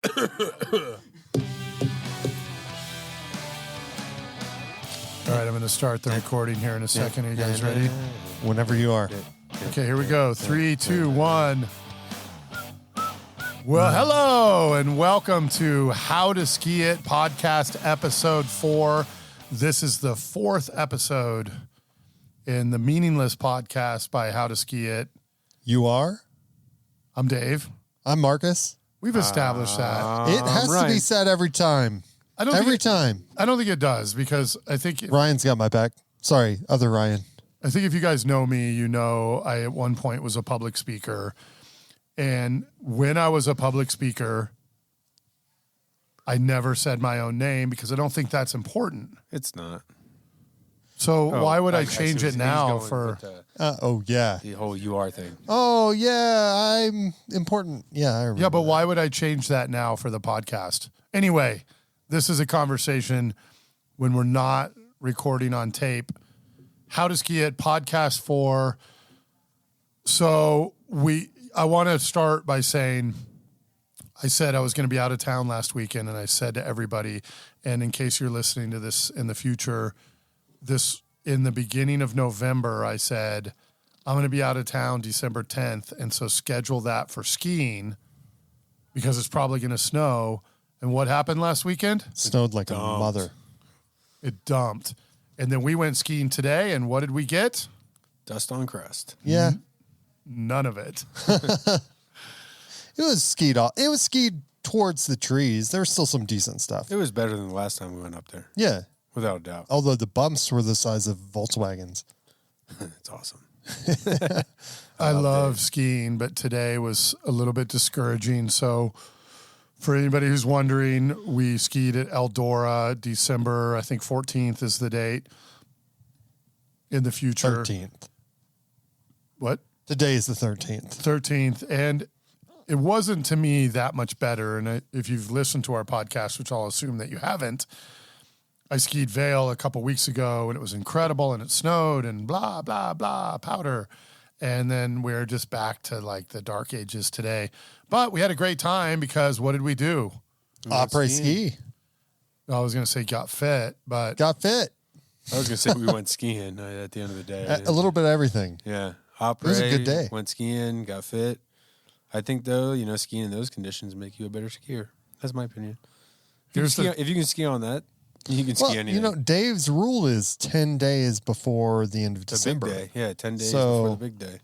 All right, I'm going to start the recording here in a second. Are you guys ready? Whenever you are. Okay, here we go. 3, 2, 1. Well, hello, and welcome to How to Ski It podcast episode 4. This is the 4th episode in the Meaningless podcast by How to Ski It. You are? I'm Dave. I'm Marcus. We've established that. It has to be said every time. Every time. I don't think it does because I think Ryan's got my back. Sorry, other Ryan. I think if you guys know me, you know I at one point was a public speaker. And when I was a public speaker, I never said my own name because I don't think that's important. It's not. So why would I change it now for... yeah. The whole you are thing. Oh, yeah, I'm important. Yeah, I remember. Yeah, but why would I change that now for the podcast? Anyway, this is a conversation when we're not recording on tape. How to Ski It, podcast 4. So I want to start by saying, I said I was going to be out of town last weekend, and I said to everybody, and in case you're listening to this in the future, in the beginning of November, I said, I'm going to be out of town December 10th, and so schedule that for skiing because it's probably going to snow. And what happened last weekend? Snowed like a mother. It dumped. And then we went skiing today, and what did we get? Dust on crust. Yeah. None of it. It was skied off. It was skied towards the trees. There was still some decent stuff. It was better than the last time we went up there. Yeah. Without a doubt. Although the bumps were the size of Volkswagens. It's awesome. I love skiing, but today was a little bit discouraging. So for anybody who's wondering, we skied at Eldora December, I think 14th is the date. In the future. 13th. What? Today is the 13th. 13th. And it wasn't to me that much better. And if you've listened to our podcast, which I'll assume that you haven't, I skied Vail a couple weeks ago and it was incredible and it snowed and blah, blah, blah, powder. And then we're just back to like the dark ages today. But we had a great time because what did we do? Après ski. I was going to say got fit, but... Got fit. I was going to say we went skiing at the end of the day. A little bit of everything. Yeah. It was a good day. Went skiing, got fit. I think, though, skiing in those conditions make you a better skier. That's my opinion. If you can ski on that, you can ski anything. Dave's rule is 10 days before the end of December. The big day. Yeah, 10 days before the big day.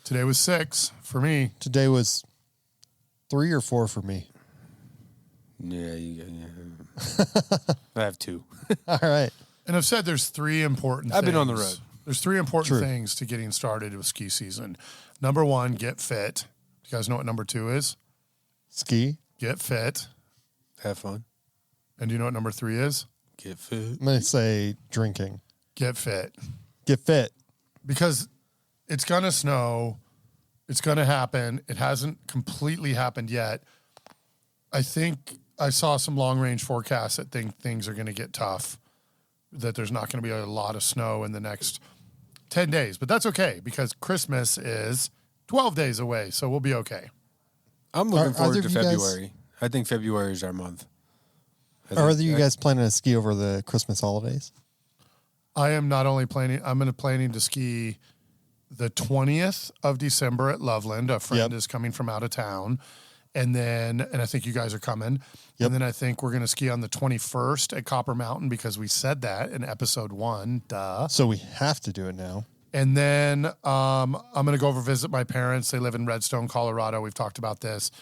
Today was 6 for me. Today was 3 or 4 for me. Yeah. I have 2. All right. And I've said there's 3 important things. I've been on the road. There's 3 important things to getting started with ski season. Number 1, get fit. Do you guys know what number 2 is? Ski. Get fit. Have fun. And do you know what number 3 is? Get fit. I'm going to say drinking. Get fit. Get fit. Because it's going to snow. It's going to happen. It hasn't completely happened yet. I think I saw some long-range forecasts that think things are going to get tough, that there's not going to be a lot of snow in the next 10 days. But that's okay because Christmas is 12 days away, so we'll be okay. I'm looking forward to February. I think February is our month. Are you guys planning to ski over the Christmas holidays? I am not only planning, I'm planning to ski the 20th of December at Loveland. A friend is coming from out of town. And I think you guys are coming. Yep. And then I think we're going to ski on the 21st at Copper Mountain because we said that in episode 1. Duh. So we have to do it now. And then I'm going to go over visit my parents. They live in Redstone, Colorado. We've talked about this.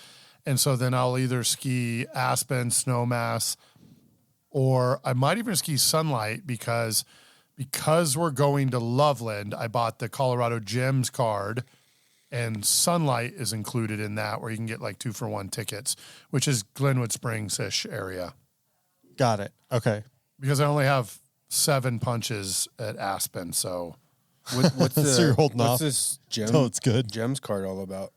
And so then I'll either ski Aspen, Snowmass, or I might even ski Sunlight because we're going to Loveland. I bought the Colorado Gems card. And Sunlight is included in that, where you can get like 2-for-1 tickets, which is Glenwood Springs-ish area. Got it. Okay. Because I only have 7 punches at Aspen, so. What's so you're holding off. This it's good. Gems card all about?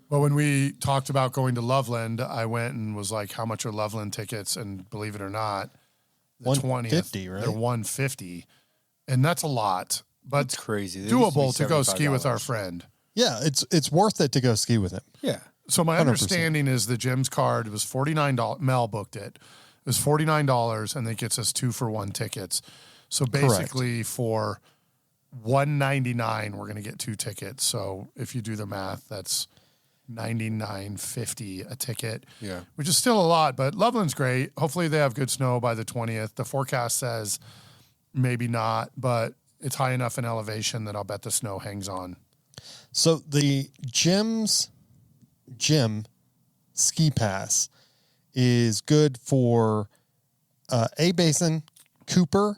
Well, when we talked about going to Loveland, I went and was like, how much are Loveland tickets? And believe it or not, the 150, right? They're $150. And that's a lot. But it's crazy. Doable to go ski with our friend. Yeah, it's worth it to go ski with him. Yeah. So my 100%. understanding is the Jim's card was $49. Mel booked it. It was $49, and it gets us 2-for-1 tickets. So basically, for $199, we're going to get 2 tickets. So if you do the math, that's $99.50 a ticket. Yeah, which is still a lot. But Loveland's great. Hopefully, they have good snow by the 20th. The forecast says maybe not, but it's high enough in elevation that I'll bet the snow hangs on. So the gym ski pass is good for A Basin, Cooper,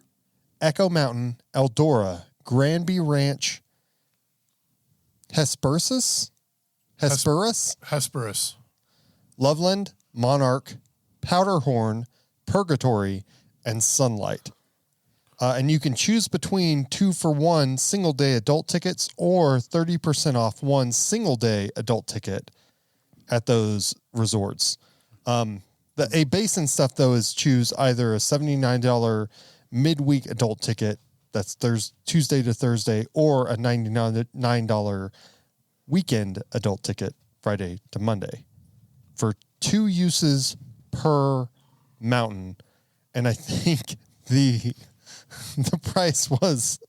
Echo Mountain, Eldora, Granby Ranch, Hesperus, Loveland, Monarch, Powderhorn, Purgatory, and Sunlight. And you can choose between 2-for-1 single-day adult tickets or 30% off one single-day adult ticket at those resorts. The A Basin stuff, though, is choose either a $79 midweek adult ticket, that's Tuesday to Thursday, or a $99 weekend adult ticket, Friday to Monday, for 2 uses per mountain. And I think the price was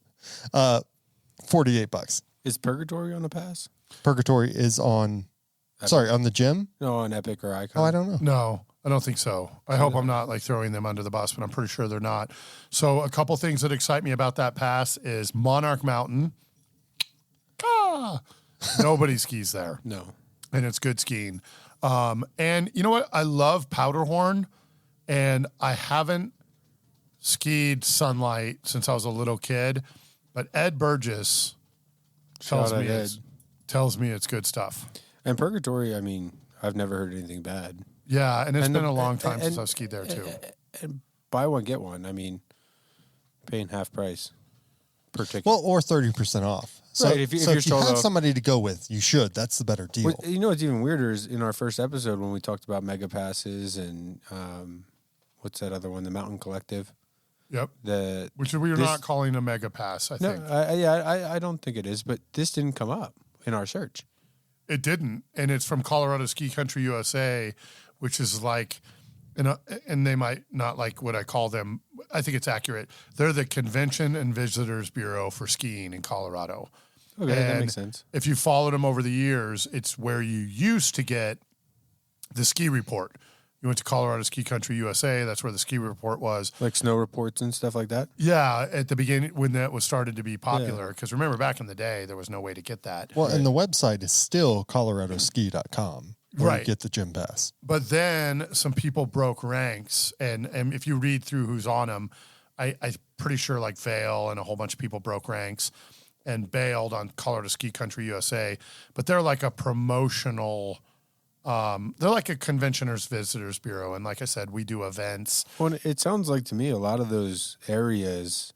$48. Is Purgatory on the pass? Purgatory is on, on the gym? No, on Epic or Icon. Oh, I don't know. No, I don't think so. I hope I'm not like throwing them under the bus, but I'm pretty sure they're not. So a couple things that excite me about that pass is Monarch Mountain. Nobody skis there. No. And it's good skiing. And you know what? I love Powderhorn, and I haven't skied Sunlight since I was a little kid, but Ed Burgess tells me it's good stuff. And Purgatory, I mean, I've never heard anything bad. Yeah, and it's been a long time since I've skied there too. And buy one, get one. I mean, paying half price per ticket. Well, or 30% off. So, right, if you have somebody to go with, you should. That's the better deal. You know what's even weirder is in our first episode when we talked about mega passes and what's that other one, the Mountain Collective. Yep. Which we're not calling a mega pass, I think. I don't think it is, but this didn't come up in our search. It didn't, and it's from Colorado Ski Country USA, which is like, and they might not like what I call them. I think it's accurate. They're the Convention and Visitors Bureau for skiing in Colorado. Okay, that makes sense. If you followed them over the years, it's where you used to get the ski report. You went to Colorado Ski Country USA. That's where the ski report was. Like snow reports and stuff like that? Yeah, at the beginning when that was started to be popular. Because remember, back in the day, there was no way to get that. Well, and the website is still coloradoski.com where you get the gym pass. But then some people broke ranks. And if you read through who's on them, I'm pretty sure like Vail and a whole bunch of people broke ranks and bailed on Colorado Ski Country USA. But they're like a promotional... they're like a Conventioners Visitors Bureau. And like I said, we do events. Well, it sounds like to me a lot of those areas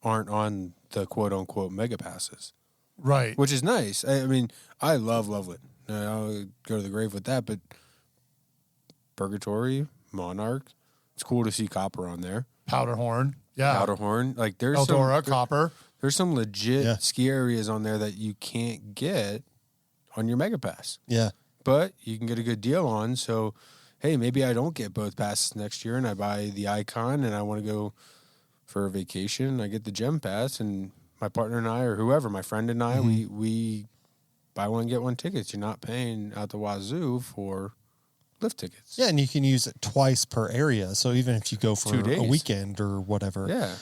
aren't on the quote-unquote mega passes. Right. Which is nice. I mean, I love Loveland. I'll go to the grave with that, but Purgatory, Monarch, it's cool to see Copper on there. Powderhorn. Yeah. Powderhorn. Like there's Eldora, Copper. There's some legit ski areas on there that you can't get on your mega pass. Yeah. But you can get a good deal on. So, hey, maybe I don't get both passes next year and I buy the Icon and I want to go for a vacation. I get the Gem Pass and my partner and I, or whoever, my friend and I, we buy one, get one tickets. You're not paying out the wazoo for lift tickets. Yeah, and you can use it twice per area. So even if you go for 2 days. A weekend or whatever. Yeah.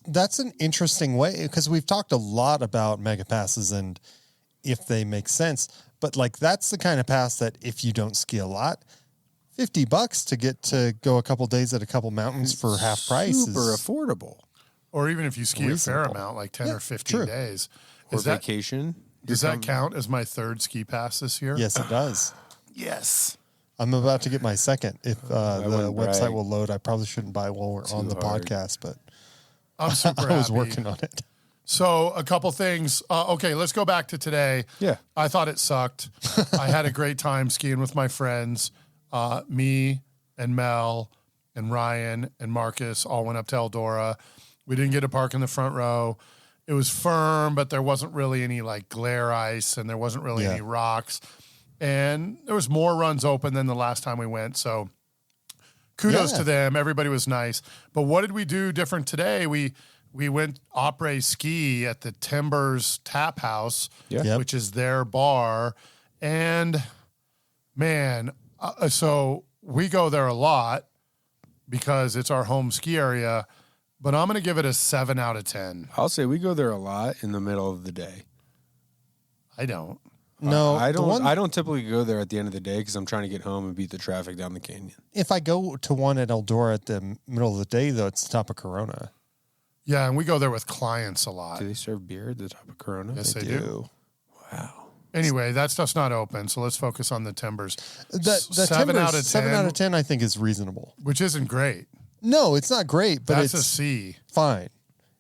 That's an interesting way because we've talked a lot about mega passes and if they make sense. But like that's the kind of pass that if you don't ski a lot, $50 to get to go a couple days at a couple mountains for half price Super is affordable. Or even if you ski reasonable. a fair amount, like 10 or 15 days. Or vacation. Does that count as my third ski pass this year? Yes, it does. Yes. I'm about to get my second. If the wouldn't website brag. will load, I probably shouldn't buy while we're on the hard. podcast, but I'm super I was happy. working on it. So a couple things. Okay, let's go back to today. Yeah. I thought it sucked. I had a great time skiing with my friends. Me and Mel and Ryan and Marcus all went up to Eldora. We didn't get to park in the front row. It was firm, but there wasn't really any like glare ice and there wasn't really any rocks. And there was more runs open than the last time we went. So kudos to them. Everybody was nice. But what did we do different today? We went après ski at the Timbers Tap House, which is their bar. And man, so we go there a lot because it's our home ski area. But I'm going to give it a 7 out of 10. I'll say we go there a lot in the middle of the day. I don't. No, I don't. I don't typically go there at the end of the day because I'm trying to get home and beat the traffic down the canyon. If I go to one at Eldora at the middle of the day, though, it's the top of Corona. Yeah, and we go there with clients a lot. Do they serve beer at the top of Corona? Yes, they do. Wow. Anyway, that stuff's not open, so let's focus on the Timbers. The 7 Timbers, out of 10. 7 out of 10, I think, is reasonable. Which isn't great. No, it's not great, but That's it's a C. fine.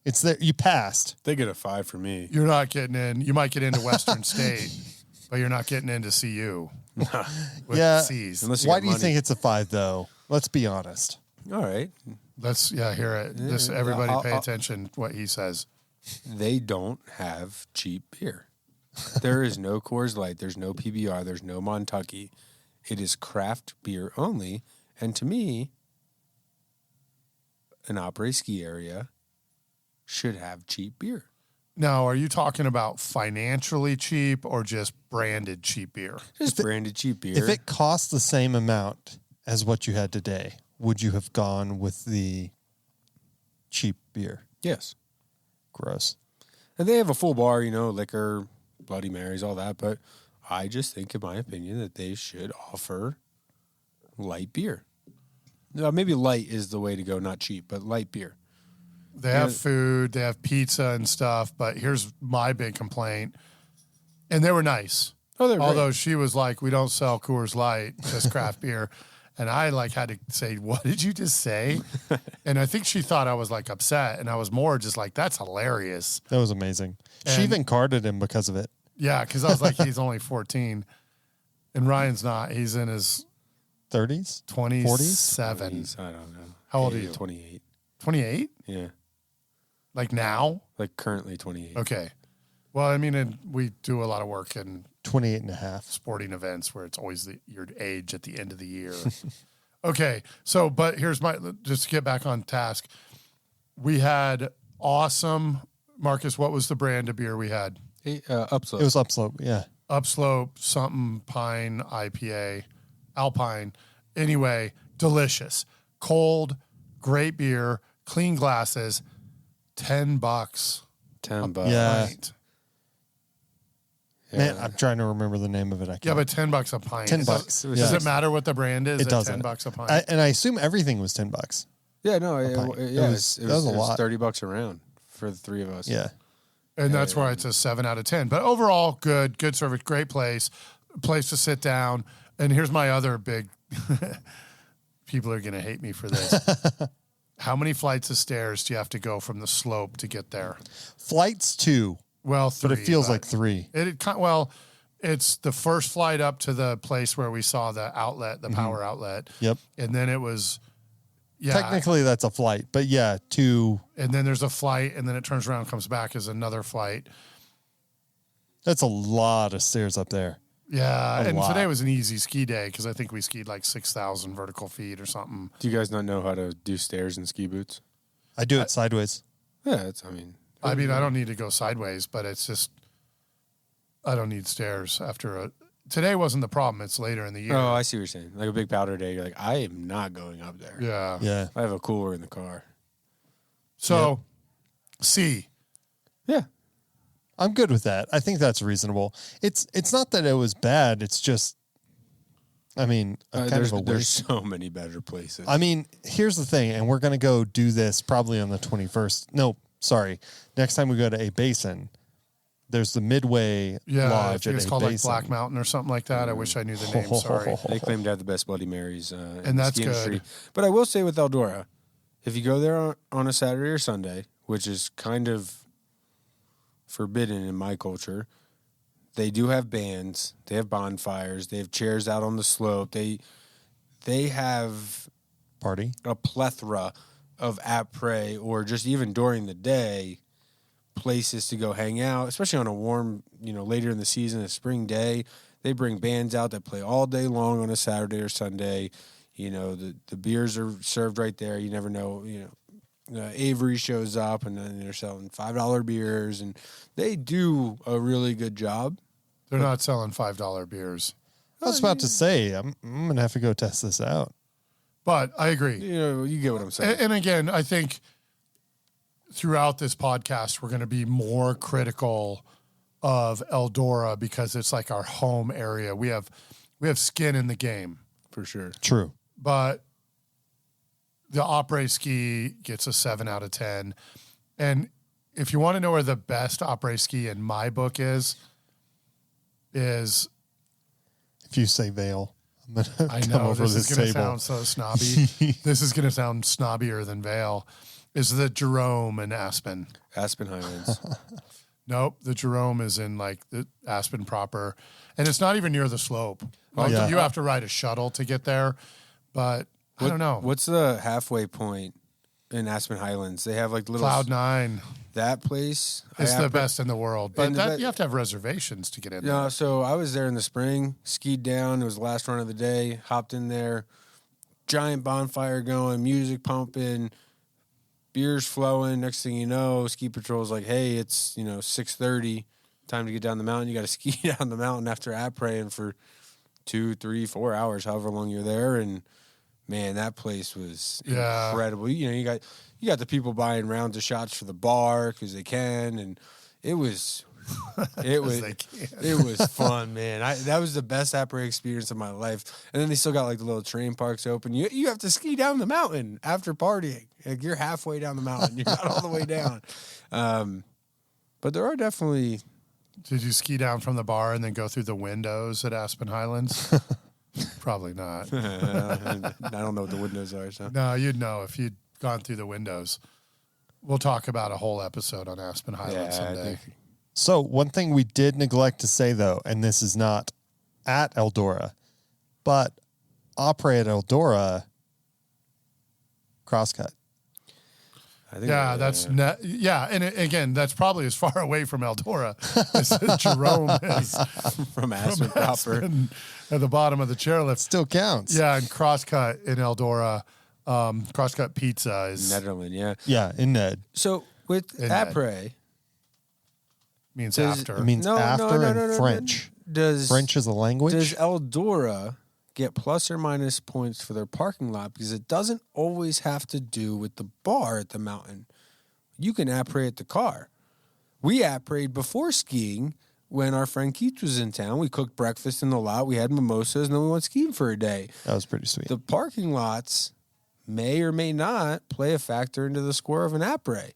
It's there. You passed. They get a 5 for me. You're not getting in. You might get into Western State, but you're not getting into CU. With Yeah. C's. Unless you Why got do you money. think it's a 5, though? Let's be honest. All right. Let's hear it. Just everybody pay attention to what he says. They don't have cheap beer. There is no Coors Light. There's no PBR. There's no Montucky. It is craft beer only. And to me, an après ski area should have cheap beer. Now, are you talking about financially cheap or just branded cheap beer? Just branded cheap beer. If it costs the same amount as what you had today, would you have gone with the cheap beer? Yes. Gross. And they have a full bar, liquor, Bloody Marys, all that. But I just think, in my opinion, that they should offer light beer. Maybe light is the way to go, not cheap, but light beer. They have food, they have pizza and stuff, but here's my big complaint. And they were nice. Oh, they're Although great. she was like, we don't sell Coors Light, just craft beer. And I had to say, what did you just say? And I think she thought I was upset. And I was more just like, that's hilarious. That was amazing. She And- even carded him because of it. Yeah, because I was like, he's only 14. And Ryan's not. He's in his 30s? 27. I don't know. How old are you? 28. 28? Yeah. Like now? Like currently 28. Okay. Well, I mean, and we do a lot of work in 28 and a half. sporting events where it's always your age at the end of the year. Okay. So, but here's just to get back on task. We had awesome, Marcus, what was the brand of beer we had? Upslope. It was Upslope, yeah. Upslope, something pine IPA, Alpine. Anyway, delicious. Cold, great beer, clean glasses, $10. $10. Yeah. Pint. Man, I'm trying to remember the name of it. I can't. Yeah, but $10 a pint. $10. Does it matter what the brand is? It doesn't. $10 a pint. And I assume everything was $10. Yeah, no, pint. it That was was a lot. $30 around for the three of us. Yeah. And that's why it's a 7 out of 10. But overall, good service, great place to sit down. And here's my other big, people are going to hate me for this. How many flights of stairs do you have to go from the slope to get there? Flights 2, Well, 3. but it feels like 3. It's the first flight up to the place where we saw the outlet, the power outlet. Yep. And then it was, Technically, that's a flight, but yeah, 2. And then there's a flight, and then it turns around and comes back as another flight. That's a lot of stairs up there. Yeah, and lot. today was an easy ski day because I think we skied like 6,000 vertical feet or something. Do you guys not know how to do stairs in ski boots? I do it sideways. Yeah, I don't need to go sideways, but it's just I don't need stairs after today wasn't the problem. It's later in the year. Oh, I see what you're saying. Like a big powder day, you're like, I am not going up there. Yeah. Yeah. I have a cooler in the car. So, C. Yeah. I'm good with that. I think that's reasonable. It's not that it was bad. It's just, I mean, kind of a there's waste. so many better places. I mean, here's the thing, and we're going to go do this probably on the 21st. No, sorry. Next time we go to A Basin, there's the Midway Yeah, I Lodge think at it's A called like Basin. Black Mountain or something like that. I wish I knew the name. Sorry. They claim to have the best Bloody Marys in And the that's ski good. industry. But I will say with Eldora, if you go there on a Saturday or Sunday, which is kind of forbidden in my culture, they do have bands, they have bonfires, they have chairs out on the slope. They have Party. a plethora of après or just even during the day places to go hang out, especially on a warm, later in the season, a spring day. They bring bands out that play all day long on a Saturday or Sunday. You know, the beers are served right there. You never know, Avery shows up and then they're selling $5 beers, and they do a really good job. They're not selling $5 beers. I was about to say, I'm going to have to go test this out. But I agree. You get what I'm saying. And again, I think throughout this podcast, we're going to be more critical of Eldora because it's like our home area. We have skin in the game. For sure. True. But the Opry ski gets a 7 out of 10. And if you want to know where the best Opry ski in my book is if you say Vale, I'm going to I come know over this is going to table. sound so snobby. This is going to sound snobbier than Vale. Is the Jerome in Aspen? Aspen Highlands. Nope, the Jerome is in like the Aspen proper, and it's not even near the slope. Like yeah. you have to ride a shuttle to get there, but I don't know. What's the halfway point in Aspen Highlands? They have like little Cloud 9 that place. is the best in the world, but And you have to have reservations to get in No, there. so I was there in the spring, skied down. It was the last run of the day. Hopped in there, giant bonfire going, music pumping, beers flowing. Next thing you know, ski patrol's like, "Hey, it's 6:30, time to get down the mountain. You got to ski down the mountain after praying for 2, 3, 4 hours, however long you're there." And man, that place was incredible. You got the people buying rounds of shots for the bar because they can, and it was fun, man. That was the best après experience of my life. And then they still got like the little train parks open. You have to ski down the mountain after partying. Like you're halfway down the mountain. You're not all the way down. But there are definitely. Did you ski down from the bar and then go through the windows at Aspen Highlands? Probably not. I don't know what the windows are. So No, you'd know if you'd gone through the windows. We'll talk about a whole episode on Aspen Highlands someday. So one thing we did neglect to say, though, and this is not at Eldora, but Opry at Eldora, crosscut. I think and again, that's probably as far away from Eldora as Jerome is from Aspen proper. At the bottom of the chairlift. Still counts. Yeah, and crosscut in Eldora, crosscut pizza is Netherlands, yeah. Yeah, in Ned. So with après, means after. It means after in French. French is a language? Does Eldora get plus or minus points for their parking lot? Because it doesn't always have to do with the bar at the mountain. You can après at the car. We apprayed before skiing when our friend Keith was in town. We cooked breakfast in the lot. We had mimosas, and then we went skiing for a day. That was pretty sweet. The parking lots may or may not play a factor into the score of an après.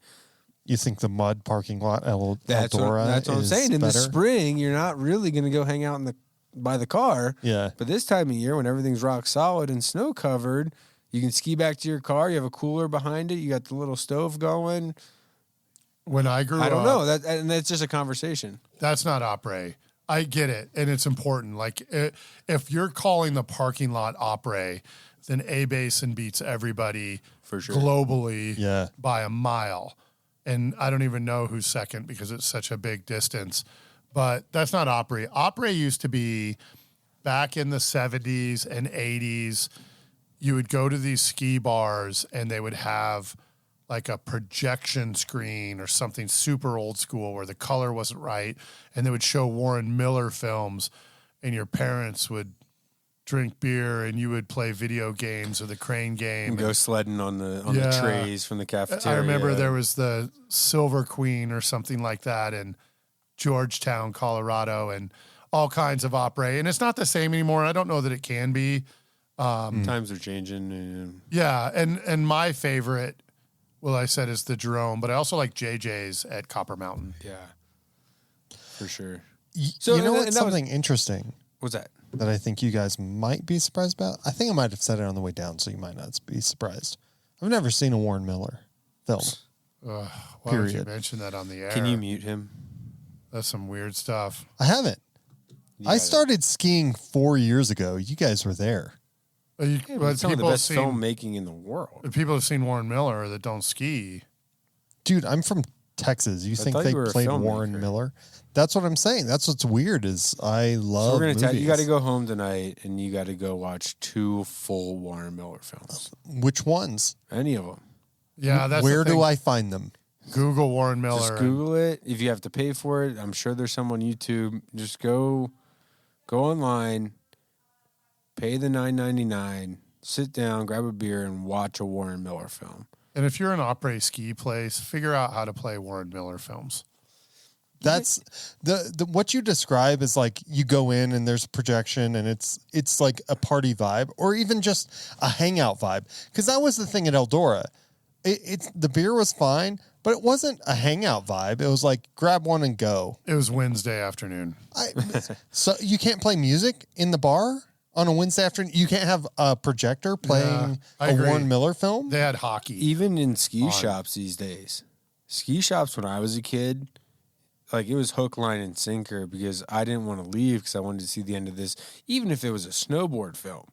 You think the mud parking lot at Eldora That's what I'm saying. In better? the spring, you're not really going to go hang out by the car. Yeah. But this time of year, when everything's rock solid and snow covered, you can ski back to your car. You have a cooler behind it. You got the little stove going. When I grew up, I don't know. And that's just a conversation. That's not après. I get it, and it's important. Like if you're calling the parking lot après, then A Basin beats everybody for sure globally by a mile. And I don't even know who's second because it's such a big distance. But that's not Opry. Opry used to be back in the 70s and 80s. You would go to these ski bars and they would have like a projection screen or something super old school where the color wasn't right. And they would show Warren Miller films and your parents would drink beer and you would play video games or the crane game. And go sledding on the trays from the cafeteria. I remember there was the Silver Queen or something like that in Georgetown, Colorado, and all kinds of après. And it's not the same anymore. I don't know that it can be. Times are changing. Yeah, and my favorite, well, I said is the Jerome, but I also like JJ's at Copper Mountain. Yeah, for sure. So you know what's something interesting? What's that? That I think you guys might be surprised about? I think I might have said it on the way down, so you might not be surprised. I've never seen a Warren Miller film. Why would you mention that on the air? Can you mute him? That's some weird stuff. I haven't. I started skiing 4 years ago. You guys were there. It's some of the best filmmaking in the world. People have seen Warren Miller that don't ski. Dude, I'm from Texas. You think thought they you were a played filmmaker. Warren Miller? That's what I'm saying. That's what's weird is I So love we're gonna movies. tell you got to go home tonight and you got to go watch 2 full Warren Miller films. Which ones? Any of them. Yeah, that's Where the thing. do I find them? Google Warren Miller. Just Google it. If you have to pay for it, I'm sure there's some on YouTube. Just go online, pay the $9.99, sit down, grab a beer, and watch a Warren Miller film. And if you're an après ski place, figure out how to play Warren Miller films. That's the what you describe is like you go in and there's a projection and it's like a party vibe or even just a hangout vibe. Because that was the thing at Eldora. It's the beer was fine, but it wasn't a hangout vibe. It was like grab one and go. It was Wednesday afternoon. So you can't play music in the bar on a Wednesday afternoon. You can't have a projector playing I a agree. Warren Miller film. They had hockey. Even in ski shops these days. Ski shops when I was a kid, like it was hook, line, and sinker because I didn't want to leave because I wanted to see the end of this. Even if it was a snowboard film,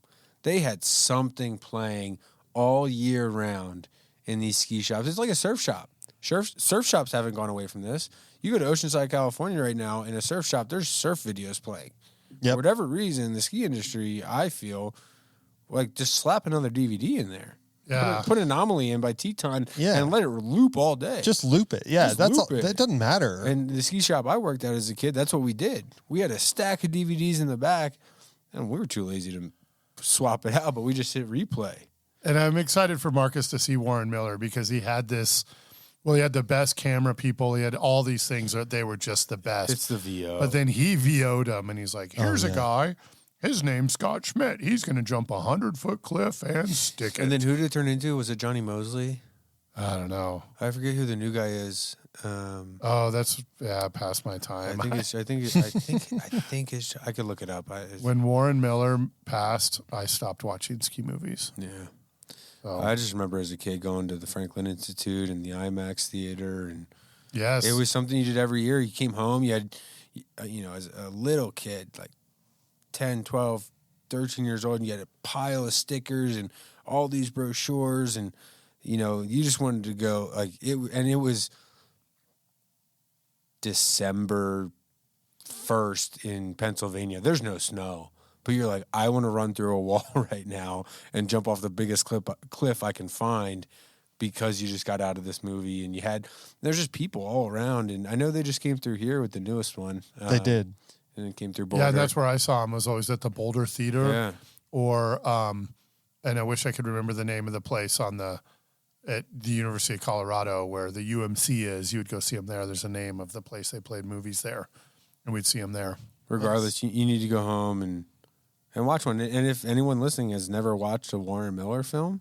they had something playing all year round in these ski shops. It's like a surf shop. Surf shops haven't gone away from this. You go to Oceanside, California right now, in a surf shop, there's surf videos playing. Yep. For whatever reason, the ski industry, I feel, like just slap another DVD in there. Yeah. Put Anomaly in by Teton Yeah. and let it loop all day. Just loop it. Yeah, Just that's loop all. it. That doesn't matter. And the ski shop I worked at as a kid, that's what we did. We had a stack of DVDs in the back, and we were too lazy to swap it out, but we just hit replay. And I'm excited for Marcus to see Warren Miller because he had this. Well, he had the best camera people. He had all these things that they were just the best. It's the VO. But then he VO'd him, and he's like, "Here's a guy. His name's Scott Schmidt. He's going to jump 100-foot cliff and stick it." And then who did it turn into? Was it Johnny Mosley? I don't know. I forget who the new guy is. Oh, that's past my time. I think it's. I could look it up. When Warren Miller passed, I stopped watching ski movies. Yeah. So, I just remember as a kid going to the Franklin Institute and the IMAX theater, and yes, it was something you did every year. You came home, you had, as a little kid, like 10, 12, 13 years old, and you had a pile of stickers and all these brochures, and, you just wanted to go, and it was December 1st in Pennsylvania. There's no snow. But you're like, I want to run through a wall right now and jump off the biggest cliff I can find because you just got out of this movie. And there's just people all around. And I know they just came through here with the newest one. They did. And it came through Boulder. yeah, that's where I saw him. Was always at the Boulder Theater, Yeah. or and I wish I could remember the name of the place at the University of Colorado where the UMC is. You would go see him there. There's a name of the place they played movies there, and we'd see him there. Regardless, you need to go home and watch one. And if anyone listening has never watched a Warren Miller film,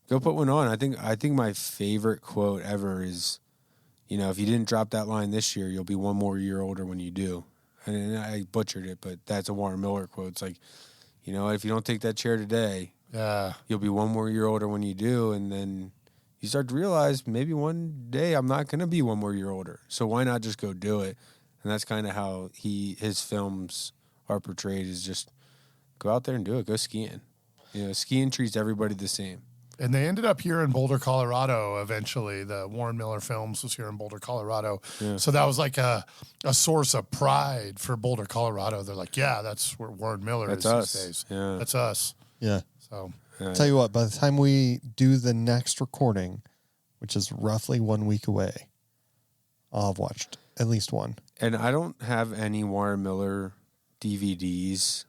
go put one on. I think my favorite quote ever is, if you didn't drop that line this year, you'll be one more year older when you do. And I butchered it, but that's a Warren Miller quote. It's like, if you don't take that chair today, Yeah, you'll be one more year older when you do. And then you start to realize maybe one day I'm not going to be one more year older. So why not just go do it? And that's kind of how his films are portrayed, is just go out there and do it. Go skiing. Skiing treats everybody the same. and they ended up here in Boulder, Colorado. Eventually, the Warren Miller Films was here in Boulder, Colorado. Yeah. So that was like a source of pride for Boulder, Colorado. They're like, yeah, that's where Warren Miller That's is us. these days. Yeah. That's us. Yeah. So Tell you what, by the time we do the next recording, which is roughly 1 week away, I'll have watched at least one. And I don't have any Warren Miller DVDs,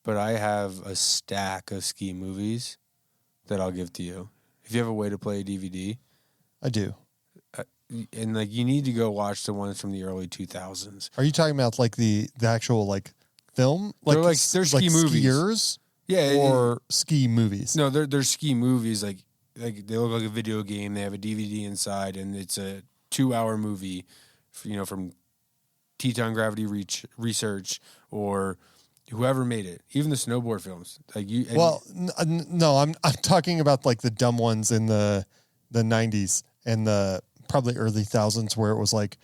but I have a stack of ski movies that I'll give to you. If you have a way to play a DVD, I do. and you need to go watch the ones from the early 2000s. Are you talking about like the actual film? They're ski movies. Skiers? Yeah, Or ski movies? no, they're ski movies. Like they look like a video game. They have a DVD inside, and it's a 2-hour movie. From Teton Gravity Research or whoever made it. Even the snowboard films. No, I'm talking about like the dumb ones in the 90s and the probably early thousands where it was like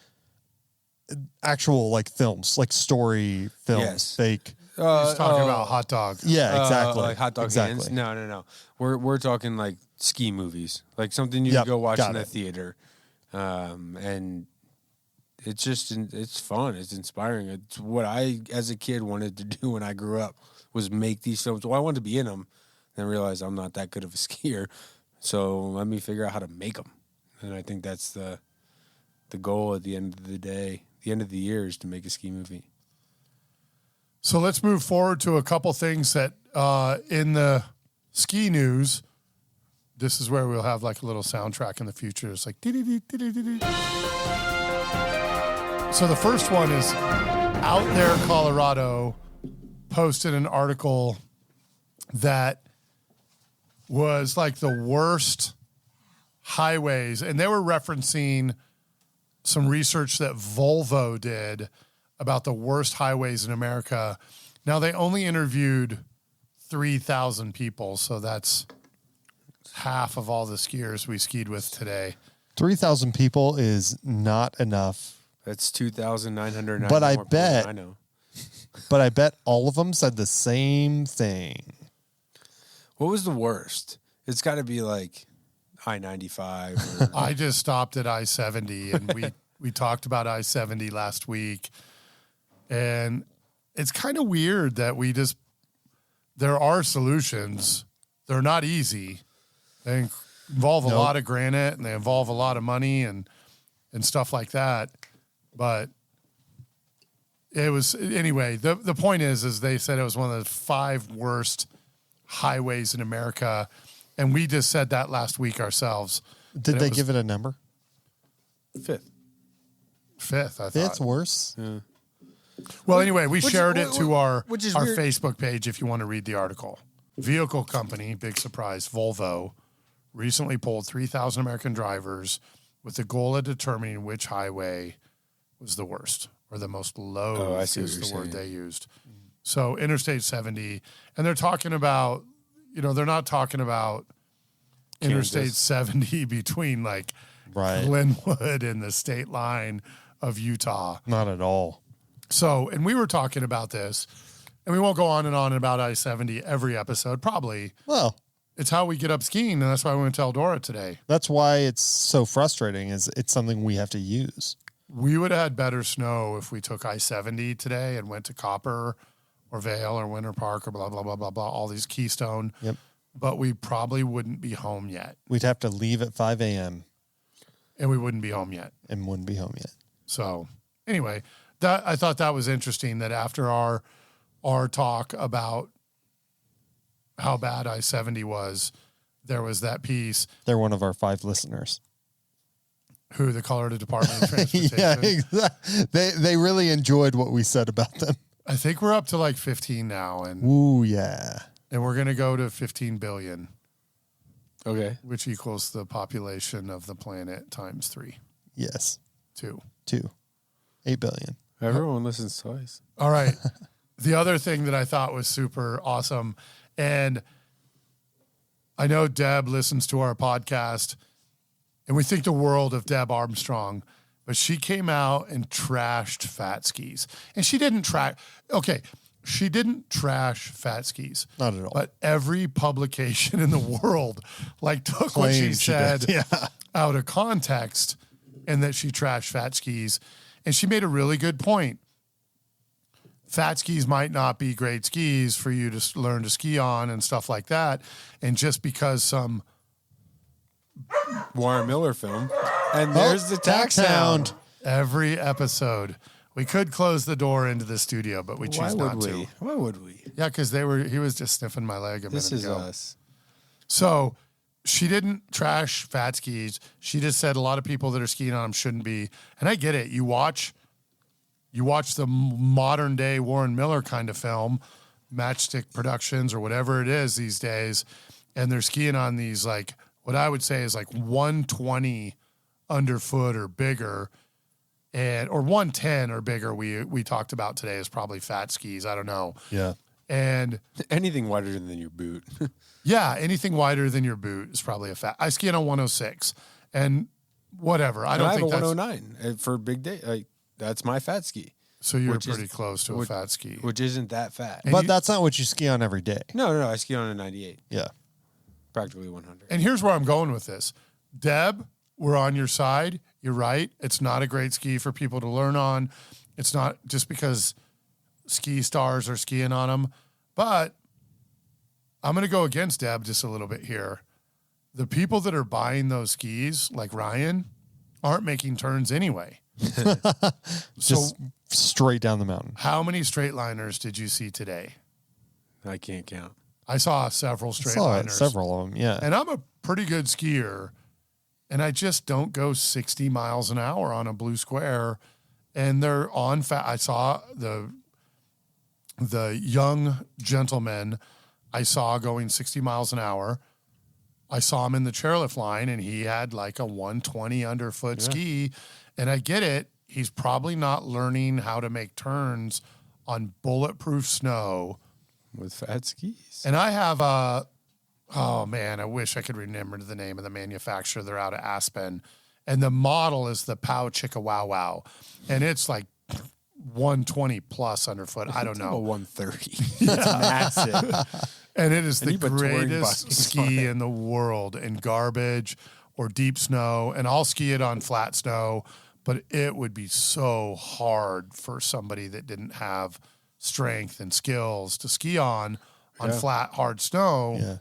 actual like films, like story films, Yes. fake. he's talking about Hot Dog. Yeah, exactly. Like Hot Dog exactly. Hands. No. We're talking like ski movies, like something you Yep, can go watch got in the it. theater. And it's fun. It's inspiring. It's what I, as a kid, wanted to do when I grew up, was make these films. Well, I wanted to be in them, then realize I'm not that good of a skier. So let me figure out how to make them. And I think that's the goal at the end of the day, the end of the year, is to make a ski movie. So let's move forward to a couple things that in the ski news. This is where we'll have like a little soundtrack in the future. It's like. So the first one is Out There, Colorado posted an article that was like the worst highways. And they were referencing some research that Volvo did about the worst highways in America. Now, they only interviewed 3,000 people. So that's half of all the skiers we skied with today. 3,000 people is not enough. That's 2,909. But I more bet, I know. But I bet all of them said the same thing. What was the worst? It's got to be like I-95. I just stopped at I-70, and we talked about I-70 last week. And it's kind of weird that there are solutions. They're not easy. They involve a lot of granite, and they involve a lot of money and stuff like that. But it was, anyway, the point is they said it was one of the 5 worst highways in America. And we just said that last week ourselves. Did they give it a number? 5th, I thought. It's worse. Yeah. Well, anyway, we shared it to our weird. Facebook page if you want to read the article. Vehicle company, big surprise, Volvo, recently polled 3,000 American drivers with the goal of determining which highway was the worst, or the most loathed is the word they used. So Interstate 70, and they're talking about, they're not talking about Interstate 70 between like Glenwood and the state line of Utah. Not at all. So, and we were talking about this, and we won't go on and on about I-70 every episode, probably. Well, it's how we get up skiing, and that's why we went to Eldora today. That's why it's so frustrating, is it's something we have to use. We would have had better snow if we took I-70 today and went to Copper or Vail or Winter Park or blah, blah, blah, blah, blah, all these Keystone. Yep. But we probably wouldn't be home yet. We'd have to leave at 5 a.m. And we wouldn't be home yet. And wouldn't be home yet. So anyway, I thought that was interesting that after our talk about how bad I-70 was, there was that piece. They're one of our 5 listeners. Who, the Colorado Department of Transportation? Yeah, exactly. They really enjoyed what we said about them. I think we're up to like 15 now. Ooh, yeah. And we're going to go to 15 billion. Okay. Which equals the population of the planet times 3. Yes. 2. 8 billion. Everyone listens twice. All right. The other thing that I thought was super awesome, and I know Deb listens to our podcast, and we think the world of Deb Armstrong, but she came out and trashed fat skis. And she didn't she didn't trash fat skis. Not at all. But every publication in the world took what she said out of context, and that she trashed fat skis. And she made a really good point. Fat skis might not be great skis for you to learn to ski on and stuff like that. And just because some Warren Miller film, and there's the tax sound. Every episode. We could close the door into the studio, but we choose not to. Why would we? Yeah, because he was just sniffing my leg a minute ago. This is us. So she didn't trash fat skis. She just said a lot of people that are skiing on them shouldn't be. And I get it. You watch the modern day Warren Miller kind of film, Matchstick Productions or whatever it is these days, and they're skiing on these what I would say is 120 underfoot or bigger, or 110 or bigger. We talked about today is probably fat skis. I don't know. Yeah. And anything wider than your boot. Yeah, anything wider than your boot is probably a fat. I ski on a 106, and whatever. I don't think have a that's 109 for big day. That's my fat ski. So you're pretty close to a fat ski, which isn't that fat. But that's not what you ski on every day. No. I ski on a 98. Yeah. Practically 100. And here's where I'm going with this. Deb we're on your side. You're right. It's not a great ski for people to learn on. It's not just because ski stars are skiing on them. But I'm going to go against Deb just a little bit here. The people that are buying those skis, like Ryan, aren't making turns anyway. Just straight down the mountain. How many straight liners did you see today? I can't count. I saw several straight Saw liners. several of them, yeah. And I'm a pretty good skier, and I just don't go 60 miles an hour on a blue square. And they're on fat. I saw the young gentleman I saw going 60 miles an hour. I saw him in the chairlift line, and he had like a 120 underfoot ski. And I get it. He's probably not learning how to make turns on bulletproof snow With fat skis. and I have oh man, I wish I could remember the name of the manufacturer. They're out of Aspen. And the model is the Pow Chicka Wow Wow. And it's like 120 plus underfoot. I don't It's like a know. 130. It's massive. And it is And the you put touring greatest bikes on ski it. in the world in garbage or deep snow. And I'll ski it on flat snow, but it would be so hard for somebody that didn't have strength and skills to ski on flat, hard snow. Yeah.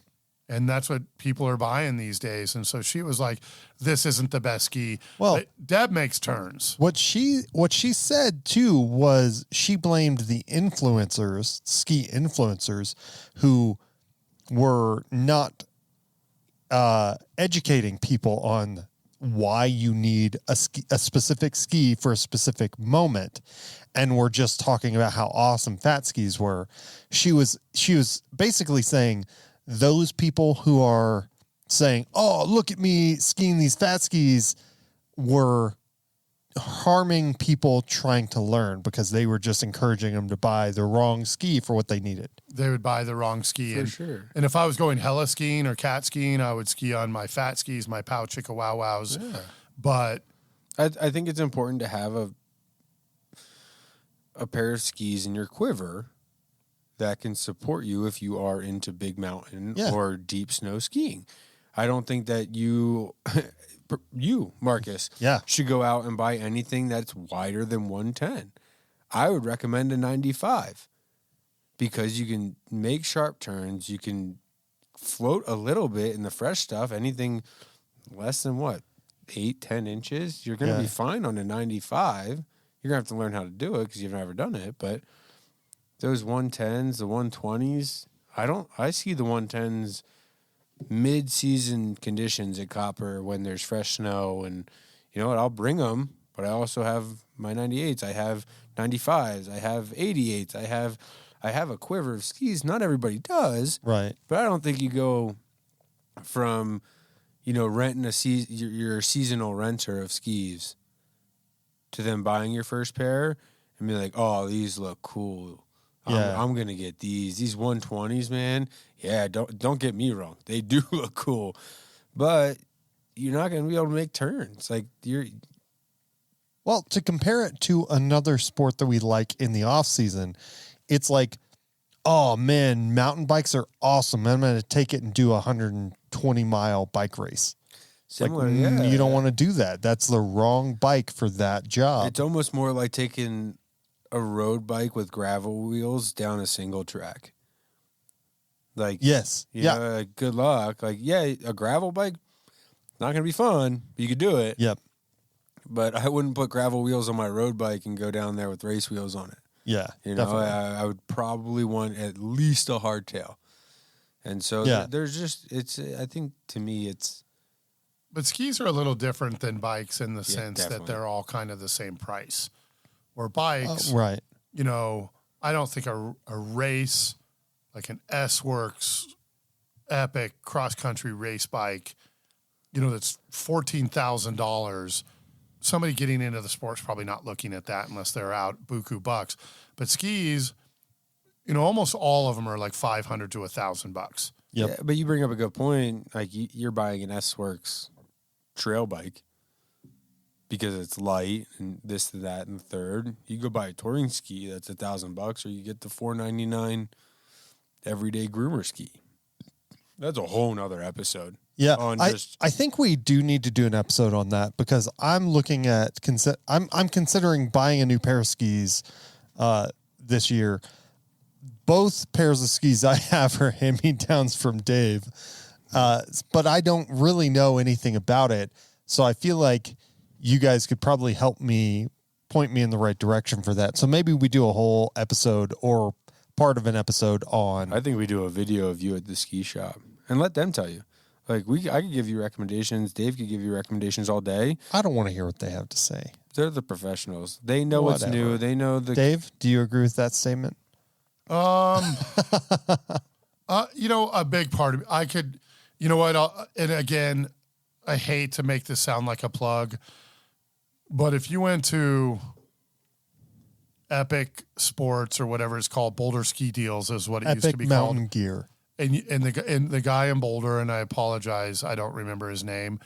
And that's what people are buying these days. And so she was like, this isn't the best ski. Well- But Deb makes turns. What she said too was she blamed the influencers, ski influencers, who were not educating people on why you need a specific ski for a specific moment, and were just talking about how awesome fat skis were. She was basically saying those people who are saying, "Oh, look at me skiing these fat skis," were harming people trying to learn because they were just encouraging them to buy the wrong ski for what they needed. They would buy the wrong ski. For and, sure. And if I was going hella skiing or cat skiing, I would ski on my fat skis, my Pow Chicka Wow Wows. Yeah. But I think it's important to have a pair of skis in your quiver that can support you if you are into big mountain or deep snow skiing. I don't think that you, Marcus, should go out and buy anything that's wider than 110. I would recommend a 95 because you can make sharp turns. You can float a little bit in the fresh stuff. Anything less than 8-10 inches, you're going to be fine on a 95. You're going to have to learn how to do it because you've never done it. But those 110s, the 120s, I see the 110s mid-season conditions at Copper when there's fresh snow, and you know what, I'll bring them, but I also have my 98s, I have 95s, I have 88s, I have a quiver of skis. Not everybody does, Right. but I don't think you go from renting your seasonal renter of skis to then buying your first pair and be like, oh, these look cool. I'm gonna get these 120s, man. Yeah, don't get me wrong, they do look cool, but you're not gonna be able to make turns. Like Well, to compare it to another sport that we like in the off season, it's like, oh man, mountain bikes are awesome. I'm going to take it and do a 120-mile bike race. similar. You don't want to do that. That's the wrong bike for that job. It's almost more like taking a road bike with gravel wheels down a single track. Like, Yes. you know, like, good luck. Like, a gravel bike, not gonna be fun, but you could do it. Yep. But I wouldn't put gravel wheels on my road bike and go down there with race wheels on it. Yeah. You know, definitely. I would probably want at least a hardtail. And so there's just, I think to me it's. But skis are a little different than bikes in the sense definitely. that they're all kind of the same price. Where bikes, Right. I don't think a race like an S-Works epic cross-country race bike, that's $14,000. Somebody getting into the sport's probably not looking at that unless they're out buku bucks. But skis, almost all of them are like $500 to $1,000. Yep. Yeah, but you bring up a good point. Like you're buying an S-Works trail bike because it's light and this, that, and the third. You go buy a touring ski that's $1,000, or you get the $499 everyday groomer ski. That's a whole nother episode. Yeah, On I think we do need to do an episode on that because I'm looking at I'm considering buying a new pair of skis this year. Both pairs of skis I have are hand-me-downs from Dave, but I don't really know anything about it. So I feel like you guys could probably help me, point me in the right direction for that. So maybe we do a whole episode or part of an episode on. I think we do a video of you at the ski shop and let them tell you. Like I could give you recommendations. Dave could give you recommendations all day. I don't want to hear what they have to say. They're the professionals. They know what's new. They know the. Dave, do you agree with that statement? A big part of I could, you know what? And again, I hate to make this sound like a plug, but if you went to Epic Sports or whatever it's called, Boulder Ski Deals is what it used to be called. Mountain Gear. And the guy in Boulder, and I apologize, I don't remember his name.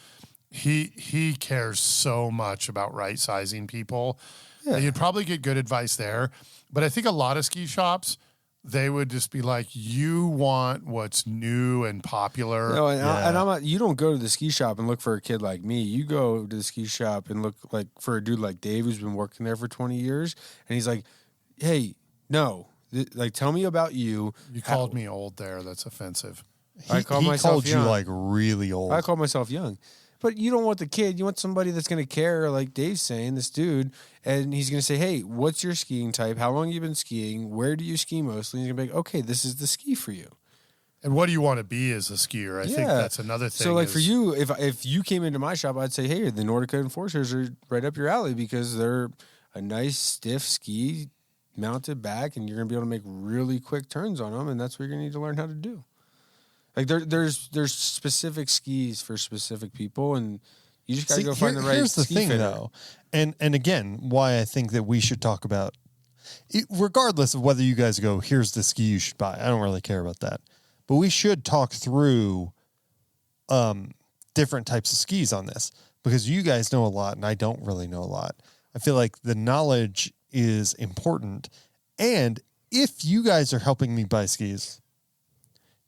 He cares so much about right sizing people. Yeah. You'd probably get good advice there, but I think a lot of ski shops, they would just be like, you want what's new and popular. No, and you don't go to the ski shop and look for a kid like me. You go to the ski shop and look like for a dude like Dave who's been working there for 20 years, and he's like, hey, no. Like, tell me about you. You called me old there. That's offensive. He called you like really old. I called myself young. But you don't want the kid. You want somebody that's going to care, like Dave's saying, this dude, and he's going to say, hey, what's your skiing type? How long have you been skiing? Where do you ski mostly? And he's going to be like, okay, this is the ski for you. And what do you want to be as a skier? I think that's another thing. So, like, for you, if you came into my shop, I'd say, hey, the Nordica Enforcers are right up your alley because they're a nice, stiff ski mounted back, and you're going to be able to make really quick turns on them, and that's what you're going to need to learn how to do. Like there's specific skis for specific people, and you just got to go find the right. Here's the ski thing, fitter. though, and again, why I think that we should talk about, regardless of whether you guys go, here's the ski you should buy. I don't really care about that, but we should talk through different types of skis on this because you guys know a lot, and I don't really know a lot. I feel like the knowledge is important, and if you guys are helping me buy skis.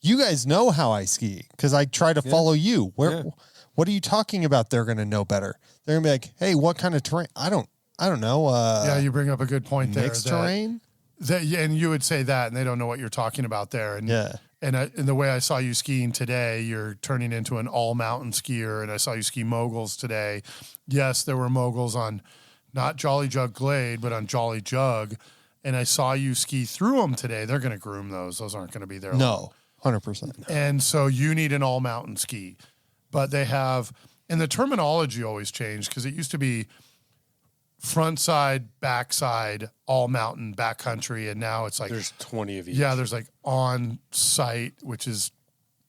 You guys know how I ski because I try to follow you. What are you talking about? They're going to know better. They're going to be like, hey, what kind of terrain? I don't know. You bring up a good point there. Mixed terrain? And you would say that, and they don't know what you're talking about there. And in the way I saw you skiing today, you're turning into an all-mountain skier, and I saw you ski moguls today. Yes, there were moguls on not Jolly Jug Glade, but on Jolly Jug, and I saw you ski through them today. They're going to groom those. Those aren't going to be there long. No. 100%. And so you need an all-mountain ski. But they have, and the terminology always changed because it used to be front side, back side, all-mountain, backcountry, and now it's like... There's 20 of each. Yeah, there's like on-site, which is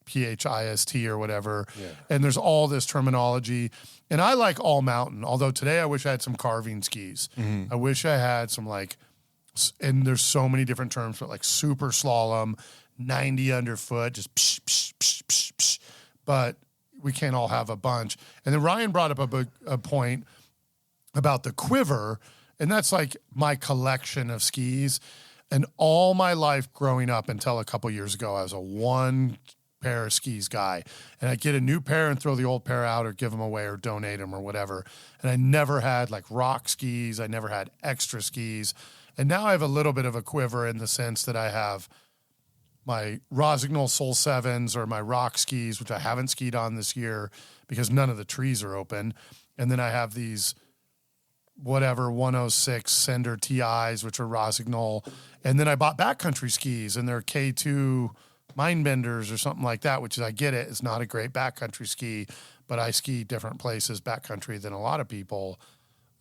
PHIST or whatever. Yeah. And there's all this terminology. And I like all-mountain, although today I wish I had some carving skis. Mm-hmm. I wish I had some like, and there's so many different terms, but like super slalom, 90 underfoot, just psh, psh, psh, psh, psh. But we can't all have a bunch. And then Ryan brought up a point about the quiver, and that's like my collection of skis. And all my life growing up until a couple years ago, I was a one pair of skis guy. And I'd get a new pair and throw the old pair out or give them away or donate them or whatever. And I never had like rock skis. I never had extra skis. And now I have a little bit of a quiver in the sense that I have my Rosignol Soul 7s or my rock skis, which I haven't skied on this year because none of the trees are open. And then I have these 106 Sender TIs, which are Rosignol. And then I bought backcountry skis, and they're K2 Mindbenders or something like that, which is, I get it. It's not a great backcountry ski, but I ski different places backcountry than a lot of people.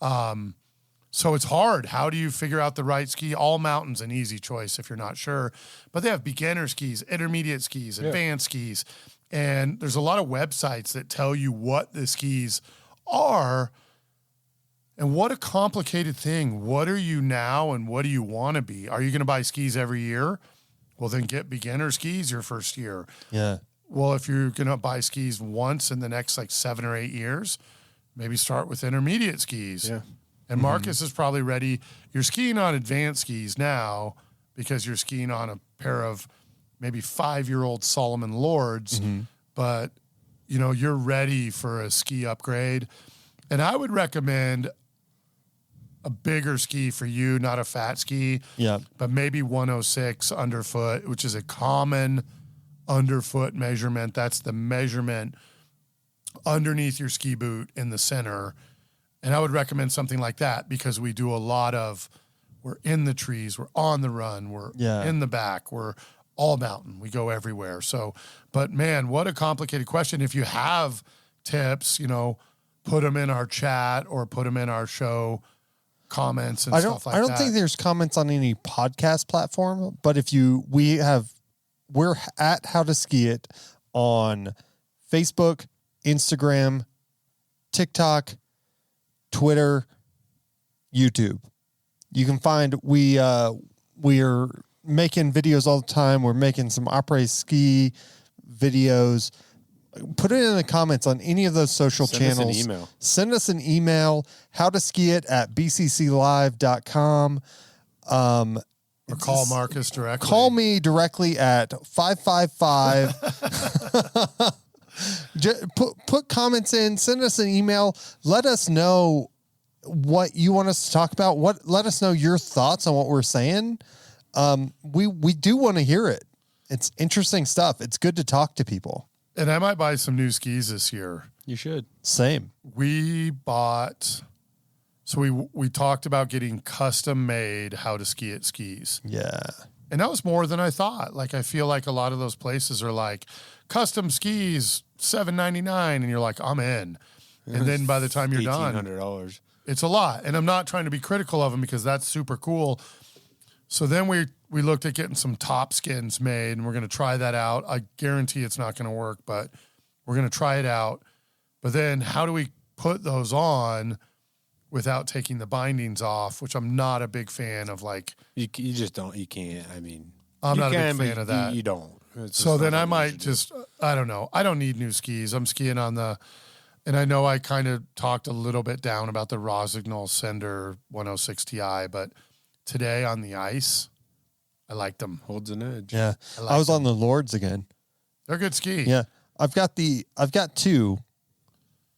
So it's hard. How do you figure out the right ski? All mountains an easy choice if you're not sure. But they have beginner skis, intermediate skis, advanced skis. And there's a lot of websites that tell you what the skis are. And what a complicated thing. What are you now and what do you want to be? Are you going to buy skis every year? Well, then get beginner skis your first year. Yeah. Well, if you're going to buy skis once in the next like 7 or 8 years, maybe start with intermediate skis. Yeah. And Marcus is probably ready. You're skiing on advanced skis now because you're skiing on a pair of maybe 5-year-old Solomon Lords, but you're ready for a ski upgrade. And I would recommend a bigger ski for you, not a fat ski. Yeah. But maybe 106 underfoot, which is a common underfoot measurement. That's the measurement underneath your ski boot in the center. And I would recommend something like that because we do a lot of, we're in the trees, we're on the run, we're in the back, we're all mountain, we go everywhere. So, but man, what a complicated question. If you have tips, put them in our chat or put them in our show comments and stuff like that. I don't think there's comments on any podcast platform, but if we're at How to Ski It on Facebook, Instagram, TikTok, Twitter, YouTube. You can find we are making videos all the time.'re making some après ski videos. Put it in the comments on any of those social channels. Send us an email, howtoskiit@bcclive.com. Or call Marcus directly. Call me directly at 555. Put comments in, send us an email. Let us know what you want us to talk about. Let us know your thoughts on what we're saying. We do want to hear it. It's interesting stuff. It's good to talk to people. And I might buy some new skis this year. You should. Same. We bought, so we talked about getting custom made How to Ski It skis. Yeah. And that was more than I thought. Like, I feel like a lot of those places are like custom skis, $7.99. And you're like, I'm in. And then by the time you're done, $1,800. It's a lot. And I'm not trying to be critical of them because that's super cool. So then we looked at getting some top skins made, and we're going to try that out. I guarantee it's not going to work, but we're going to try it out. But then how do we put those on without taking the bindings off, which I'm not a big fan of. Like, you just don't, you can't. I mean, I'm not a big fan of that. You don't. So then I might just, I don't know. I don't need new skis. I'm skiing on the, and I know I kind of talked a little bit down about the Rosignol Sender 106 Ti, but today on the ice, I liked them. Holds an edge. Yeah. I was on the Lords again. They're a good ski. Yeah. I've got two.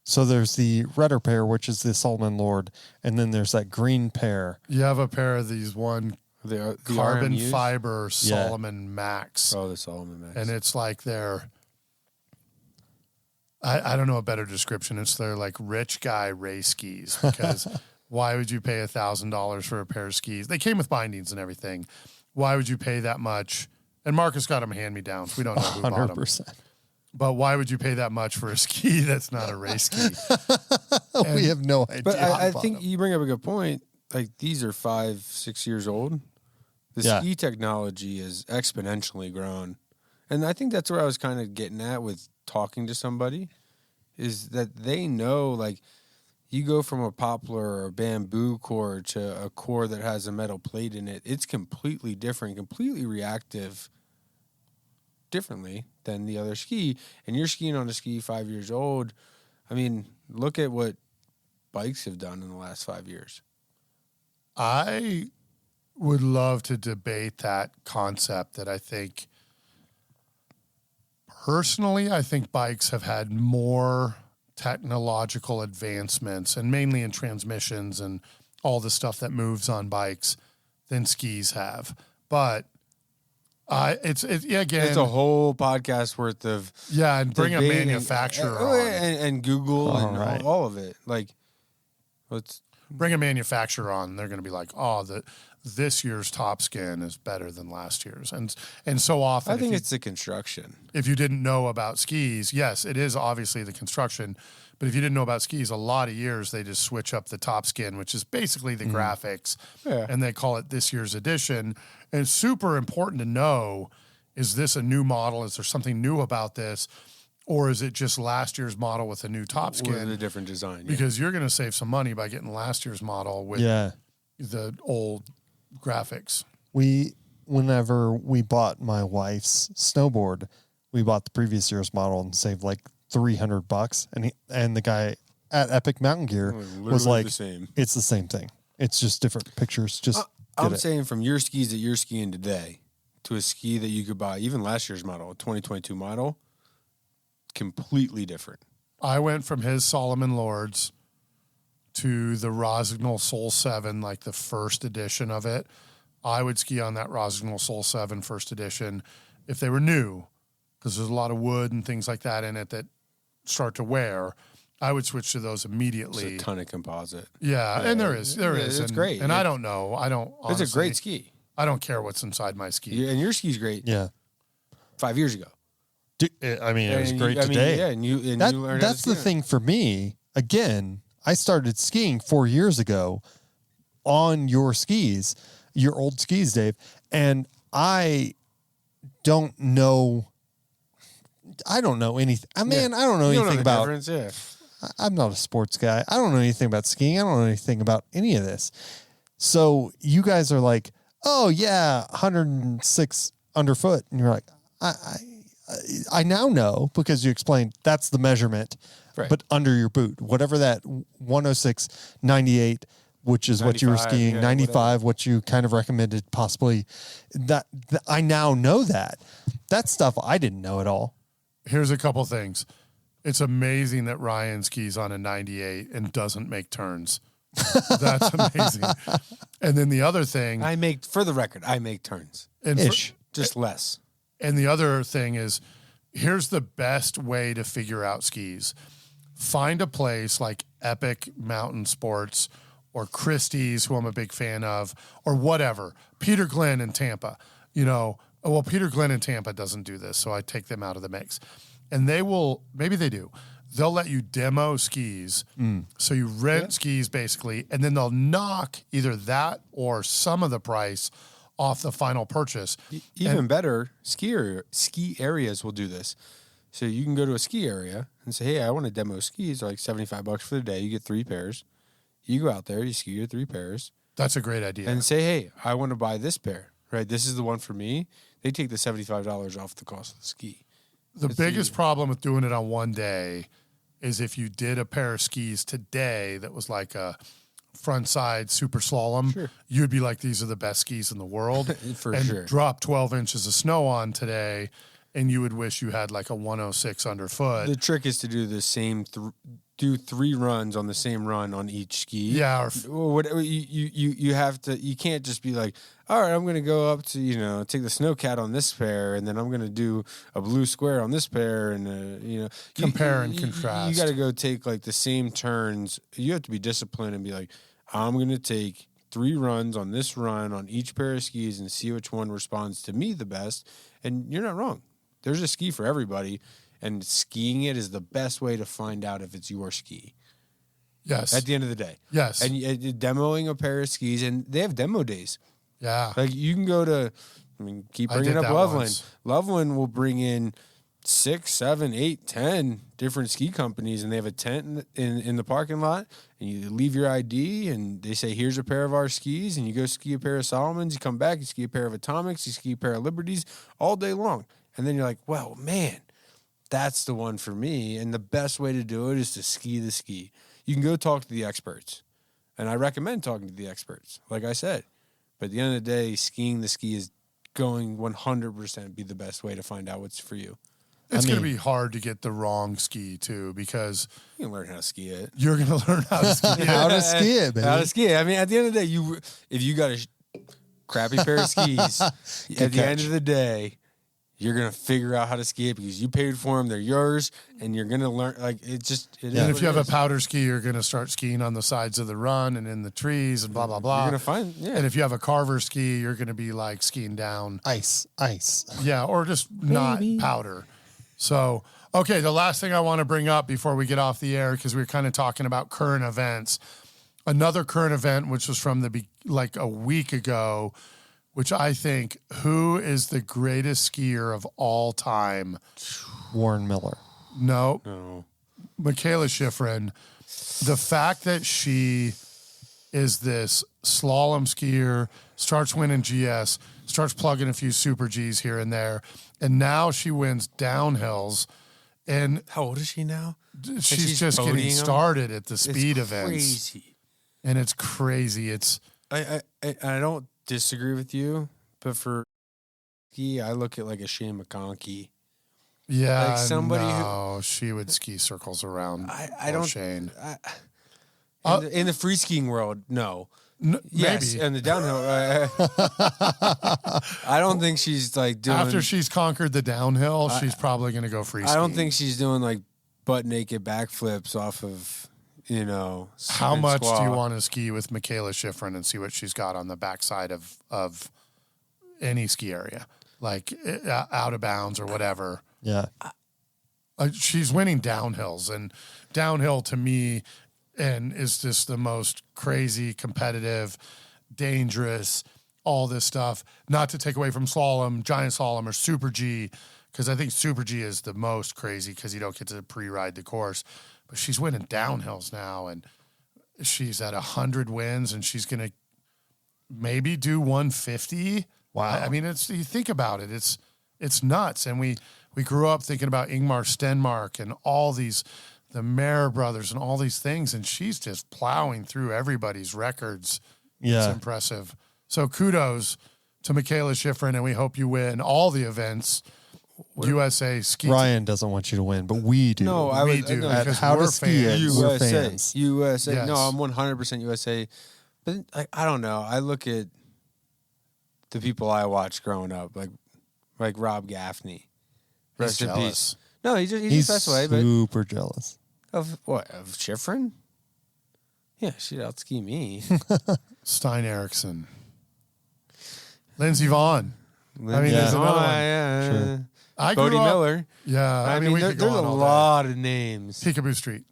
So there's the redder pair, which is the Solomon Lord, and then there's that green pair. You have a pair of these the carbon RMUs? fiber Solomon Max. Oh, the Solomon Max. And it's like their, I don't know a better description. It's their like rich guy race skis, because why would you pay $1,000 for a pair of skis? They came with bindings and everything. Why would you pay that much? And Marcus got them hand-me-downs. We don't know who bought them. 100%. But why would you pay that much for a ski that's not a race ski? We have no idea. But I think you bring up a good point. Like, these are 5-6 years old. The ski technology is exponentially grown. And I think that's where I was kind of getting at with talking to somebody, is that they know, like, you go from a poplar or a bamboo core to a core that has a metal plate in it. It's completely different, completely reactive differently than the other ski. And you're skiing on a ski 5 years old. I mean, look at what bikes have done in the last 5 years. I would love to debate that concept. That I think, personally, I think bikes have had more technological advancements, and mainly in transmissions and all the stuff that moves on bikes, than skis have. But it's a whole podcast worth of and bring a manufacturer on and Google and all of it. Like, let's bring a manufacturer on. They're going to be like, oh, this year's top skin is better than last year's, and so often. I think it's the construction. If you didn't know about skis, yes, it is obviously the construction. But if you didn't know about skis, a lot of years they just switch up the top skin, which is basically the graphics, and they call it this year's edition. And it's super important to know, is this a new model? Is there something new about this? Or is it just last year's model with a new top skin? With a different design. Because you're going to save some money by getting last year's model with the old graphics. Whenever we bought my wife's snowboard, we bought the previous year's model and saved like $300, and the guy at Epic Mountain Gear was like, the same. It's the same thing. It's just different pictures. I'm saying from your skis that you're skiing today to a ski that you could buy, even last year's model, a 2022 model, completely different. I went from his Solomon Lords to the Rossignol Soul 7, like the first edition of it. I would ski on that Rossignol Soul 7 first edition if they were new, because there's a lot of wood and things like that in it that start to wear. I would switch to those immediately. It's a ton of composite. Yeah, and there is. It's great. And I don't know. Honestly, it's a great ski. I don't care what's inside my ski. And your ski's great. Yeah. 5 years ago. I mean, it was great today. You learned that's the thing for me. Again, I started skiing 4 years ago on your skis, your old skis, Dave, and I don't know anything. I don't know anything about. Yeah. I'm not a sports guy. I don't know anything about skiing. I don't know anything about any of this. So you guys are like, oh yeah, 106 underfoot, and you're like, I now know because you explained that's the measurement, right. But under your boot, whatever that 106, 98, which is what you were skiing, 95, whatever. What you kind of recommended possibly. That I now know that. That's stuff I didn't know at all. Here's a couple things. It's amazing that Ryan skis on a 98 and doesn't make turns. That's amazing. And then the other thing, for the record, I make turns. Just less. And the other thing is, here's the best way to figure out skis. Find a place like Epic Mountain Sports or Christie's, who I'm a big fan of, or whatever. Peter Glenn in Tampa. Peter Glenn in Tampa doesn't do this, so I take them out of the mix. And maybe they do. They'll let you demo skis. So you rent skis basically, and then they'll knock either that or some of the price off the final purchase. Even better, ski areas will do this. So you can go to a ski area and say, hey, I want to demo skis. They're like $75 for the day. You get 3 pairs. You go out there, you ski your 3 pairs. That's a great idea. And say, hey, I want to buy this pair, right? This is the one for me. They take the $75 off the cost of the ski. The biggest problem with doing it on one day is if you did a pair of skis today that was like a front side super slalom, you'd be like, these are the best skis in the world. And drop 12 inches of snow on today, and you would wish you had like a 106 underfoot. The trick is to do the same, do 3 runs on the same run on each ski. Yeah. Or whatever you have to, you can't just be like, all right, I'm going to go up to, take the snowcat on this pair, and then I'm going to do a blue square on this pair, and, compare and contrast. You got to go take like the same turns. You have to be disciplined and be like, I'm going to take 3 runs on this run on each pair of skis and see which one responds to me the best. And you're not wrong. There's a ski for everybody, and skiing it is the best way to find out if it's your ski. Yes. At the end of the day. Yes. And demoing a pair of skis, and they have demo days. Yeah. Like you can go to, keep bringing up Loveland. Once. Loveland will bring in 6, 7, 8, 10 different ski companies, and they have a tent in the parking lot, and you leave your ID, and they say, here's a pair of our skis, and you go ski a pair of Solomons, you come back, you ski a pair of Atomics, you ski a pair of Liberties all day long. And then you're like, well, man, that's the one for me. And the best way to do it is to ski the ski. You can go talk to the experts, and I recommend talking to the experts, like I said. But at the end of the day, skiing the ski is going 100% be the best way to find out what's for you. It's going to be hard to get the wrong ski, too, because you can learn how to ski it. You're going to learn how to ski it. How to ski it, baby. How to ski it. I mean, at the end of the day, if you got a crappy pair of skis, at the end of the day, you're going to figure out how to ski it because you paid for them. They're yours, and you're going to learn. Like, it and if you have a powder ski, you're going to start skiing on the sides of the run and in the trees and blah, blah, blah. You're going to find, And if you have a Carver ski, you're going to be like skiing down. Ice. Yeah, or just not powder. So, okay, the last thing I want to bring up before we get off the air, because we were kind of talking about current events. Another current event, which was from like a week ago, which I think, who is the greatest skier of all time? Warren Miller. No. Michaela Schifrin. The fact that she is this slalom skier, starts winning GS, starts plugging a few super Gs here and there, and now she wins downhills. And how old is she now? She's just getting started at the speed events. Crazy. And it's crazy. It's I don't disagree with you, but for ski, I look at like a Shane McConkey. Yeah, Like somebody no, she would ski circles around. I don't. Shane. In the free skiing world, no. Yes, Maybe and the downhill. I don't think she's like doing. after she's conquered the downhill, she's probably going to go free. I don't skiing. think she's doing like butt naked backflips off of, How much do you squaw. want to ski with Michaela Schifrin and see what she's got on the backside of any ski area, like out of bounds or whatever? Yeah. She's winning downhills, and downhill to me and is just the most crazy, competitive, dangerous, all this stuff. Not to take away from slalom, giant slalom, or Super G, because I think Super G is the most crazy because you don't get to pre-ride the course. But she's winning downhills now, and she's at 100 wins, and she's going to maybe do 150. Wow. I mean, you think about it, it's nuts. And we grew up thinking about Ingmar Stenmark and all these, the Mayer brothers and all these things, and she's just plowing through everybody's records. Yeah. It's impressive. So kudos to Michaela Schifrin, and we hope you win all the events. USA Ski. Ryan doesn't want you to win, but we do. No, We do. no, At because How to we're Ski It, fans. we're USA, fans. USA. Yes. No, I'm 100% USA. But I don't know. I look at the people I watched growing up, like Rob Gaffney. Rest in jealous. peace. No, he He's just passed away. But super jealous. of what? Of Schifrin? Yeah, she'd outski me. Stein Erickson. Lindsey Vaughn. I mean, Yeah. there's another one. Yeah. Sure. I grew Bodie up- Miller. Yeah, I we mean, could go there's a on all day. lot of names. Peekaboo Street.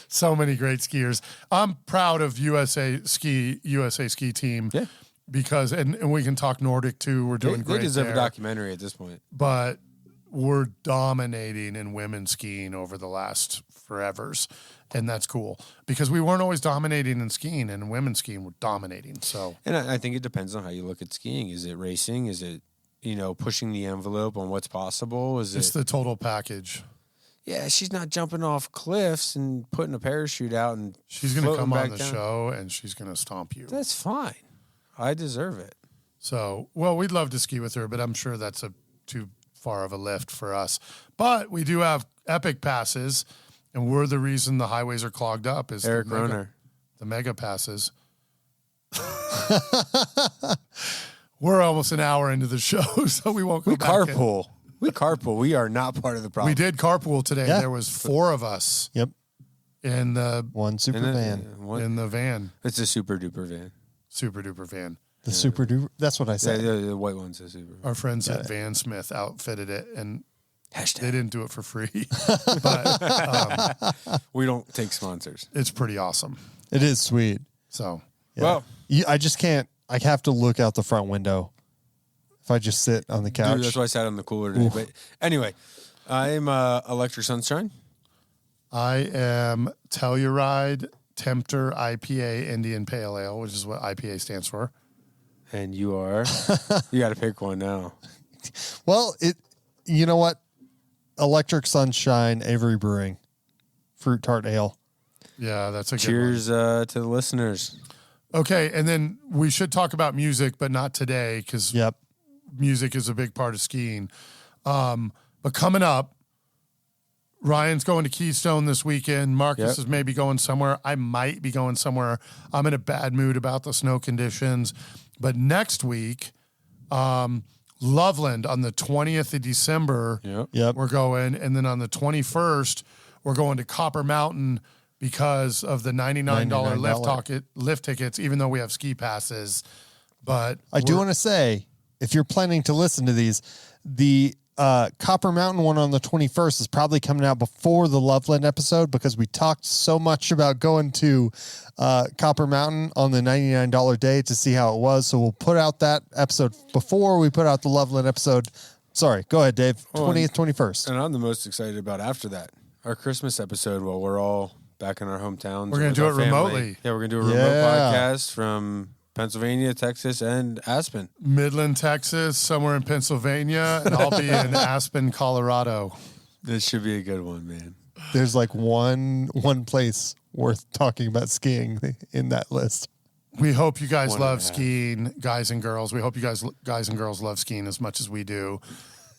So many great skiers. I'm proud of USA ski team. Yeah. Because and we can talk Nordic too. We're doing They great deserve there. a documentary at this point. But we're dominating in women's skiing over the last forevers. And that's cool. Because we weren't always dominating in skiing, and in women's skiing we're dominating. So And I think it depends on how you look at skiing. Is it racing? Is it, pushing the envelope on what's possible? Is it's it? the total package. Yeah, she's not jumping off cliffs and putting a parachute out and She's gonna floating come on back the down. show and she's gonna stomp you. That's fine. I deserve it. So, well, we'd love to ski with her, but I'm sure that's too far of a lift for us. But we do have epic passes, and we're the reason the highways are clogged up. Is Eric the mega, Roner. the mega passes. We're almost an hour into the show, so we won't go We back in. carpool. We carpool. We are not part of the problem. We did carpool today. Yeah. There was 4 of us Yep. in the One super And van. in the van, It's a super duper van. super duper van. The super duper. That's what I Yeah, said. the white one's a super. Our friends at Van Smith outfitted it, and they Hashtag. didn't do it for free, but We don't take sponsors. it's pretty awesome. It is sweet. So Yeah. Well, I just can't. I have to look out the front window. If I just sit on the couch. dude, that's why I sat on the cooler today. But anyway, I'm Electric Sunshine. I am Telluride Tempter IPA Indian Pale Ale, which is what IPA stands for. And you are. You got to pick one now. Well, you know what? Electric Sunshine, Avery Brewing, Fruit Tart Ale. Yeah, that's a good Cheers to the listeners. one. Okay, and then we should talk about music, but not today because Yep. music is a big part of skiing. But coming up, Ryan's going to Keystone this weekend. Marcus Yep. is maybe going somewhere. I might be going somewhere. I'm in a bad mood about the snow conditions. But next week, Loveland on the 20th of December, Yep. we're going. And then on the 21st, we're going to Copper Mountain because of the $99 lift tickets, even though we have ski passes. But I do want to say, if you're planning to listen to these, the Copper Mountain one on the 21st is probably coming out before the Loveland episode because we talked so much about going to Copper Mountain on the $99 day to see how it was. So we'll put out that episode before we put out the Loveland episode. Sorry, go ahead, Dave. 20th, 21st. And I'm the most excited about after that. Our Christmas episode while we're all back in our hometowns. We're gonna with do our it family. remotely. Yeah, we're going to do a remote Yeah. podcast from Pennsylvania, Texas, and Aspen. Midland, Texas, somewhere in Pennsylvania, and I'll be in Aspen, Colorado. This should be a good one, man. There's like one place worth talking about skiing in that list. We hope you guys 1.5. love skiing, guys and girls. We hope you guys and girls love skiing as much as we do.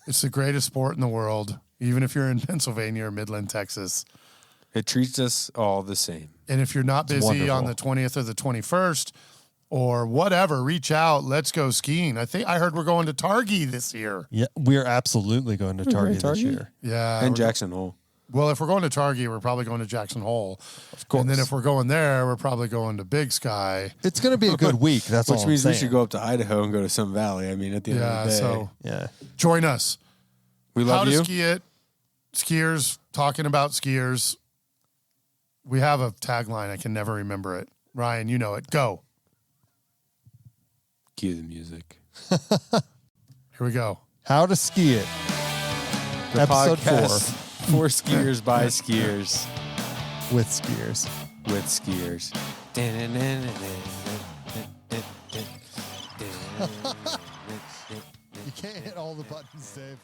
It's the greatest sport in the world, even if you're in Pennsylvania or Midland, Texas. It treats us all the same. And if you're not busy on wonderful. the 20th or the 21st or whatever, reach out. Let's go skiing. I heard we're going to Targhee this year. Yeah, we're absolutely going to Target this Target? year. Yeah. And we're- Jackson Hole. Well, if we're going to Targhee, we're probably going to Jackson Hole. Of course. And then if we're going there, we're probably going to Big Sky. It's going to be a good week. That's all Which I'm means we saying. should go up to Idaho and go to Sun Valley. I mean, at the end of Yeah, the day. so Yeah. join us. We How love to you. ski it. Skiers talking about skiers. We have a tagline. I can never remember it. Ryan, you know it. Go. Cue the music. Here we go. How to ski it. The Episode podcast for skiers by skiers 4 with skiers. with skiers. You can't hit all the buttons, Dave.